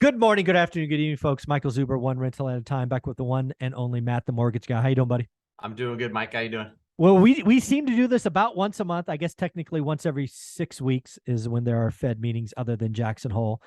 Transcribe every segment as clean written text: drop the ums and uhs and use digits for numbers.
Good morning, good afternoon, good evening, folks. Michael Zuber, one rental at a time, back with the one and only Matt, the mortgage guy. How you doing, buddy? I'm doing good, Mike. How you doing? Well, we seem to do this about once a month. I guess technically once every 6 weeks is when there are Fed meetings other than Jackson Hole.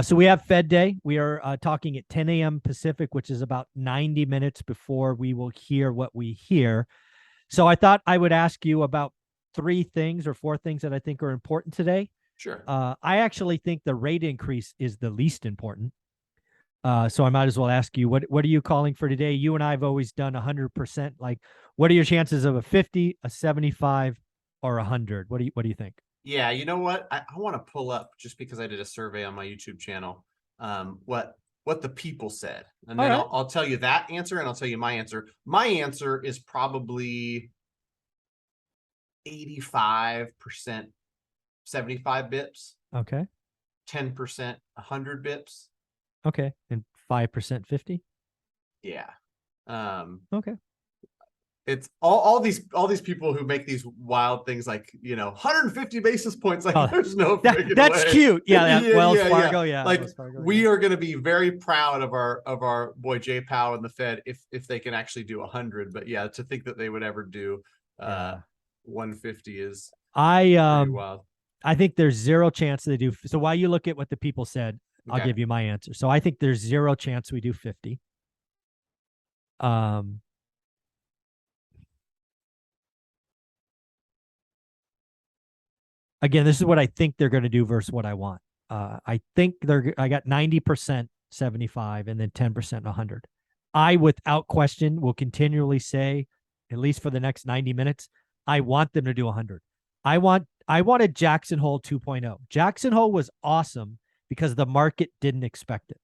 So we have Fed Day. We are talking at 10 a.m. Pacific, which is about 90 minutes before we will hear what we hear. So I thought I would ask you about three things or four things that I think are important today. Sure. I actually think the rate increase is the least important. So I might as well ask you, what are you calling for today? You and I have always done 100%. Like, what are your chances of a 50, a 75, or 100? What do you think? Yeah, you know what? I want to pull up, just because I did a survey on my YouTube channel, what the people said. And then I'll tell you that answer, and I'll tell you my answer. My answer is probably 85%, 75 bips. Okay. 10%, 100 bips. Okay. And 5%, 50? Yeah. Okay. It's all these people who make these wild things like, 150 basis points. Like, there's no that's way. cute. Yeah. Wells Fargo. Yeah. Like, Wells Fargo, we are going to be very proud of our boy Jay Powell and the Fed if they can actually do 100. But yeah, to think that they would ever do 150 is pretty wild. I think there's zero chance they do. So while you look at what the people said, Okay. I'll give you my answer. So I think there's zero chance we do 50. Again, this is what I think they're going to do versus what I want. I think I got 90%, 75, and then 10%, 100. I, without question, will continually say, at least for the next 90 minutes, I want them to do 100. I wanted Jackson Hole 2.0. Jackson Hole was awesome because the market didn't expect it.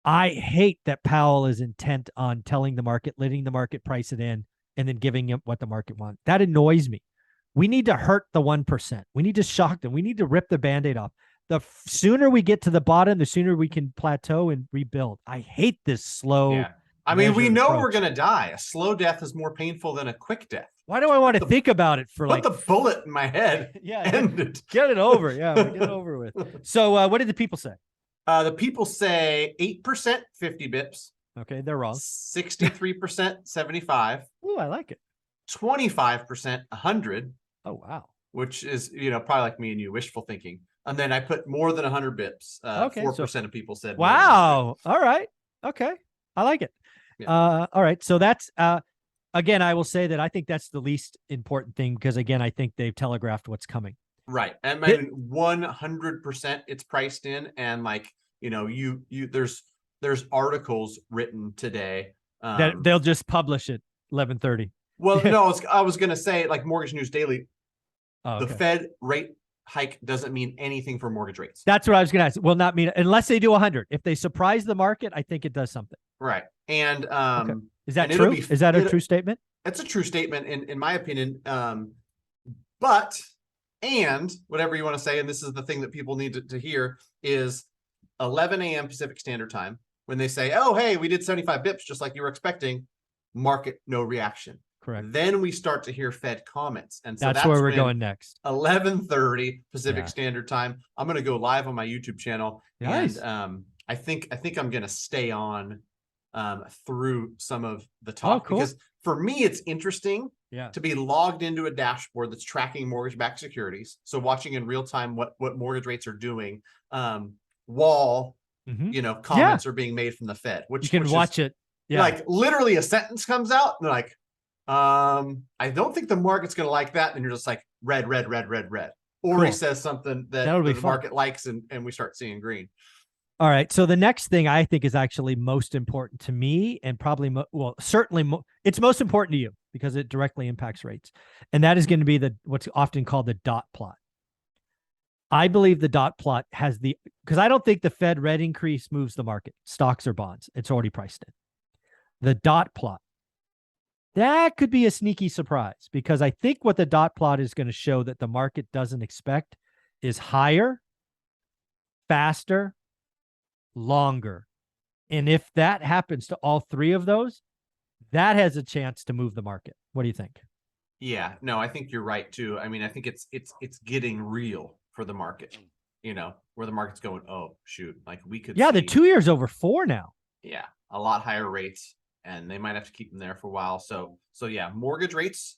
I hate that Powell is intent on telling the market, letting the market price it in, and then giving it what the market wants. That annoys me. We need to hurt the 1%. We need to shock them. We need to rip the Band-Aid off. The sooner we get to the bottom, the sooner we can plateau and rebuild. I hate this slow. Yeah. I mean, we know we're going to die. A slow death is more painful than a quick death. Why do I want to think about it for put the bullet in my head? Yeah. Get it over. Yeah. Get it over with. So what did the people say? The people say 8%, 50 bips. Okay. They're wrong. 63%, 75. Ooh, I like it. 25%, 100. Oh, wow. Which is, probably like me and you, wishful thinking. And then I put more than 100 bips. 4% of people said. Wow. All right. Okay. I like it. Yeah. All right. So that's, again, I will say that I think that's the least important thing because, again, I think they've telegraphed what's coming. Right. And 100% it's priced in. And like, there's articles written today. That they'll just publish it 11:30. Well, no, I was going to say, like Mortgage News Daily, okay. The Fed rate hike doesn't mean anything for mortgage rates. That's what I was going to ask. Will not mean, unless they do 100. If they surprise the market, I think it does something. Right. And okay. Is that true? Is that a true statement? That's a true statement in my opinion. But whatever you want to say, and this is the thing that people need to hear, is 11 a.m. Pacific Standard Time, when they say, oh, hey, we did 75 bips just like you were expecting, market, no reaction. Correct. Then we start to hear Fed comments. And so that's where we're going next. 11:30 Pacific Standard Time. I'm going to go live on my YouTube channel. Nice. And I think I'm going to stay on through some of the talk. Cool. Because for me, it's interesting to be logged into a dashboard that's tracking mortgage-backed securities. So watching in real time what mortgage rates are doing, while comments are being made from the Fed. Which you can watch it. Yeah. Like literally a sentence comes out and they're like, I don't think the market's going to like that. And you're just like, red. Or cool. He says something that the market likes and we start seeing green. All right. So the next thing I think is actually most important to me and probably, certainly it's most important to you because it directly impacts rates. And that is going to be what's often called the dot plot. I believe the dot plot has because I don't think the Fed rate increase moves the market, stocks or bonds. It's already priced in. The dot plot, that could be a sneaky surprise because I think what the dot plot is going to show that the market doesn't expect is higher, faster, longer. And if that happens to all three of those, that has a chance to move the market. What do you think? Yeah, no, I think you're right too. I mean, I think it's getting real for the market. where the market's going, oh shoot, like we could Yeah, the see, 2 years over 4 now. yeah, a lot higher rates, and they might have to keep them there for a while. So yeah, mortgage rates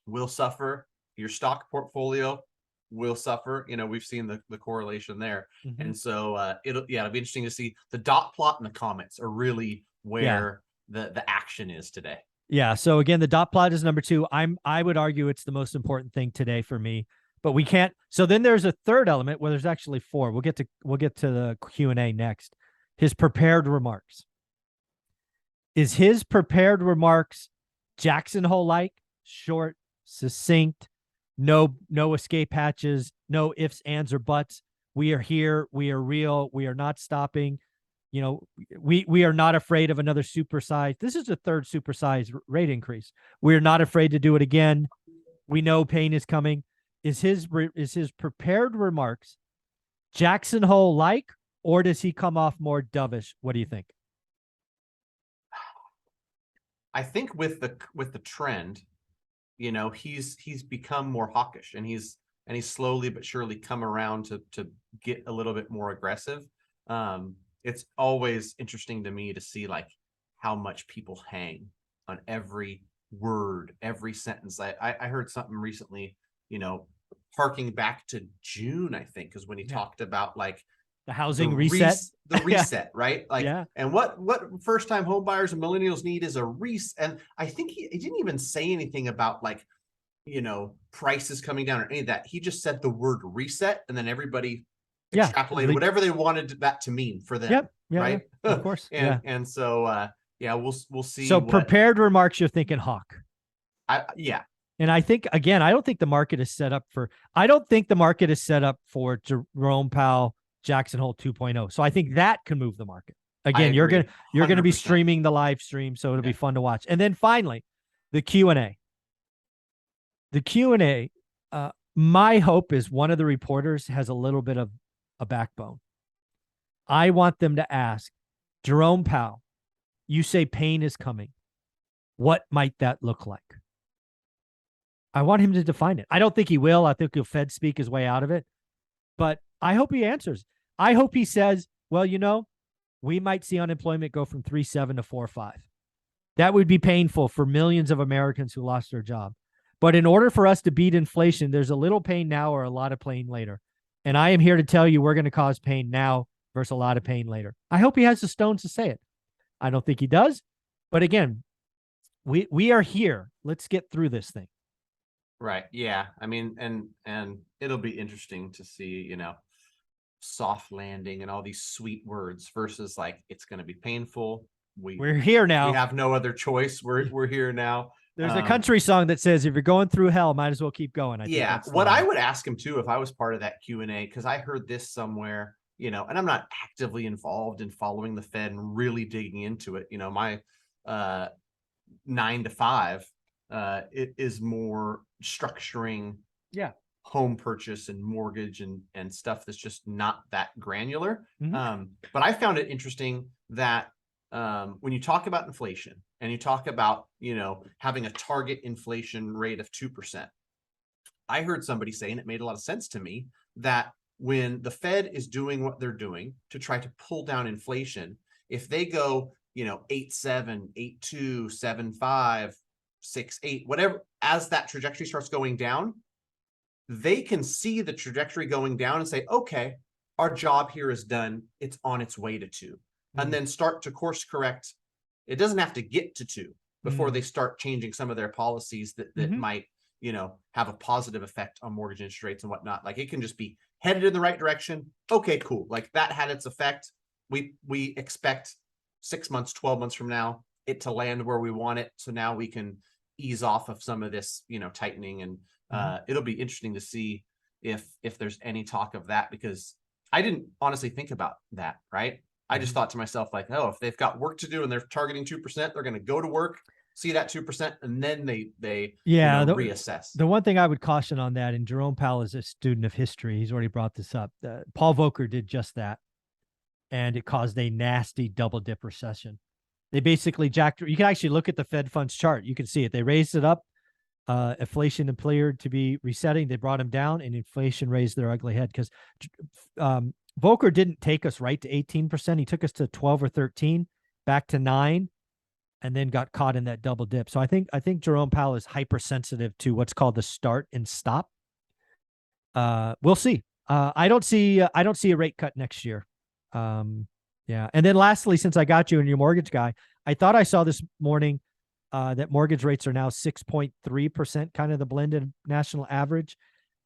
will suffer. Your stock portfolio will suffer. We've seen the correlation there. Mhm. And so it'll be interesting to see. The dot plot and the comments are really where the action is today. Yeah. So again, the dot plot is number 2. I would argue it's the most important thing today for me, but we can't. So then there's a third element where there's actually 4. We'll get to the Q&A next. His prepared remarks. Is his prepared remarks Jackson Hole like, short, succinct, no escape hatches, no ifs, ands, or buts? We are here. We are real. We are not stopping. We are not afraid of another supersize. This is the third supersize rate increase. We are not afraid to do it again. We know pain is coming. Is his prepared remarks Jackson Hole like, or does he come off more dovish? What do you think? I think with the trend, he's become more hawkish, and he's slowly but surely come around to get a little bit more aggressive. It's always interesting to me to see like how much people hang on every word, every sentence. I heard something recently, harking back to June, I think, is when he talked about like the housing reset, the reset, right? Like, and what first time home buyers and millennials need is a reset. And I think he didn't even say anything about like, prices coming down or any of that. He just said the word reset, and then everybody extrapolated whatever they wanted that to mean for them. Right. Of course. and so, we'll see. So prepared remarks, you're thinking hawk. And I think, again, I don't think the market is set up for Jerome Powell, Jackson Hole 2.0. So I think that can move the market. Again, you're going to be streaming the live stream, so it'll be fun to watch. And then finally, the Q&A. The Q&A, my hope is one of the reporters has a little bit of a backbone. I want them to ask, Jerome Powell, you say pain is coming. What might that look like? I want him to define it. I don't think he will. I think he'll Fed speak his way out of it. But I hope he answers. I hope he says, well, we might see unemployment go from 3.7 to 4.5. That would be painful for millions of Americans who lost their job. But in order for us to beat inflation, there's a little pain now or a lot of pain later. And I am here to tell you we're going to cause pain now versus a lot of pain later. I hope he has the stones to say it. I don't think he does. But again, we are here. Let's get through this thing. Right. Yeah. I mean, and it'll be interesting to see, soft landing and all these sweet words versus like, it's going to be painful. We're here now. We have no other choice. We're here now. There's a country song that says, if you're going through hell, might as well keep going. I think what I would ask him too, if I was part of that Q&A, because I heard this somewhere, and I'm not actively involved in following the Fed and really digging into it. My 9 to 5, it is more structuring home purchase and mortgage and stuff that's just not that granular. But I found it interesting that when you talk about inflation and you talk about, having a target inflation rate of 2%, I heard somebody say, and it made a lot of sense to me, that when the Fed is doing what they're doing to try to pull down inflation, if they go, 8.7, 8.2, 7.5, 6.8, whatever, as that trajectory starts going down, they can see the trajectory going down and say, okay, our job here is done. It's on its way to 2. And then start to course correct. It doesn't have to get to 2 before they start changing some of their policies that might, have a positive effect on mortgage interest rates and whatnot. Like, it can just be headed in the right direction. Okay, cool. Like, that had its effect. We expect 6 months, 12 months from now, it to land where we want it. So now we can ease off of some of this, tightening. And it'll be interesting to see if there's any talk of that, because I didn't honestly think about that. Right. I just thought to myself, like, oh, if they've got work to do and they're targeting 2%, they're going to go to work, see that 2%, and then they reassess. The one thing I would caution on that, and Jerome Powell is a student of history, he's already brought this up. Paul Volcker did just that, and it caused a nasty double dip recession. They basically jacked. You can actually look at the Fed funds chart. You can see it. They raised it up. Inflation appeared to be resetting. They brought them down, and inflation raised their ugly head because Volcker didn't take us right to 18%. He took us to 12 or 13, back to 9, and then got caught in that double dip. So I think Jerome Powell is hypersensitive to what's called the start and stop. We'll see. I don't see a rate cut next year. Yeah. And then lastly, since I got you and your mortgage guy, I thought I saw this morning that mortgage rates are now 6.3%, kind of the blended national average.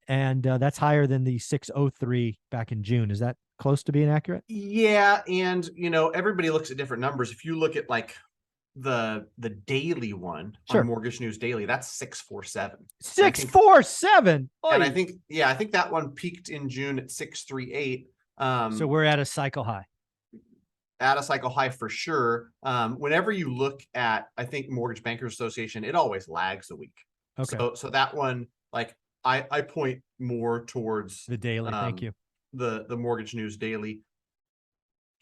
And that's higher than the 6.03 back in June. Is that close to being accurate? Yeah. And, everybody looks at different numbers. If you look at like the daily one Sure. on Mortgage News Daily, that's 647. 647. And I think that one peaked in June at 638. So we're at a cycle high. At a cycle high for sure. Whenever you look at, I think Mortgage Bankers Association, it always lags a week. Okay. So that one, like I point more towards the daily. Thank you. The Mortgage News Daily.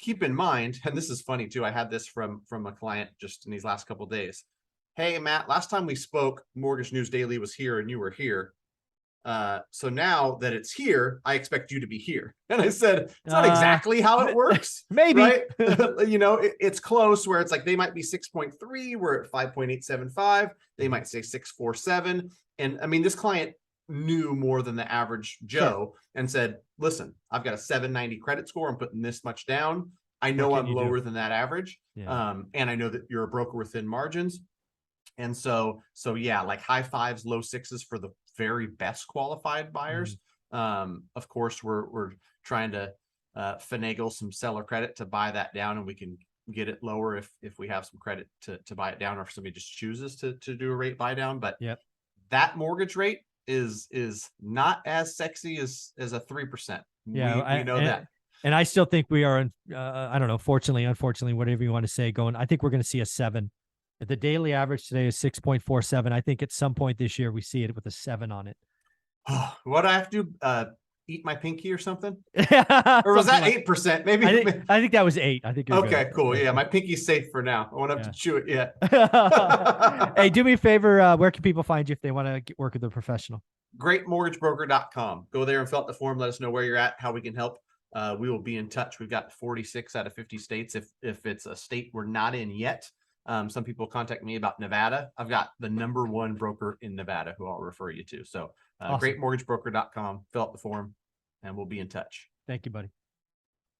Keep in mind, and this is funny too, I had this from a client just in these last couple of days. Hey, Matt, last time we spoke, Mortgage News Daily was here and you were here. So now that it's here, I expect you to be here. And I said, it's not exactly how it works. Maybe. Right? It's close where it's like they might be 6.3, we're at 5.875. They might say 647. And I mean, this client knew more than the average Joe and said, listen, I've got a 790 credit score. I'm putting this much down. I know I'm lower than that average. Yeah. And I know that you're a broker with thin margins. And so yeah, like high 5s, low 6s for the very best qualified buyers. Of course, we're trying to finagle some seller credit to buy that down, and we can get it lower if we have some credit to buy it down, or if somebody just chooses to do a rate buy down. But that mortgage rate is not as sexy as a 3%. Yeah, we know that. And I still think we are, I don't know, fortunately, unfortunately, whatever you want to say, I think we're going to see a 7. The daily average today is 6.47. I think at some point this year we see it with a 7 on it. What do I have to do? Eat my pinky or something? Or was that 8%? Maybe. I think that was 8. I think. Okay, cool. Yeah, my pinky's safe for now. I won't have to chew it yet. Hey, do me a favor. Where can people find you if they want to work with a professional? Greatmortgagebroker.com. Go there and fill out the form. Let us know where you're at, how we can help. We will be in touch. We've got 46 out of 50 states. If it's a state we're not in yet. Some people contact me about Nevada. I've got the #1 broker in Nevada who I'll refer you to. So Awesome. greatmortgagebroker.com, fill out the form, and we'll be in touch. Thank you, buddy.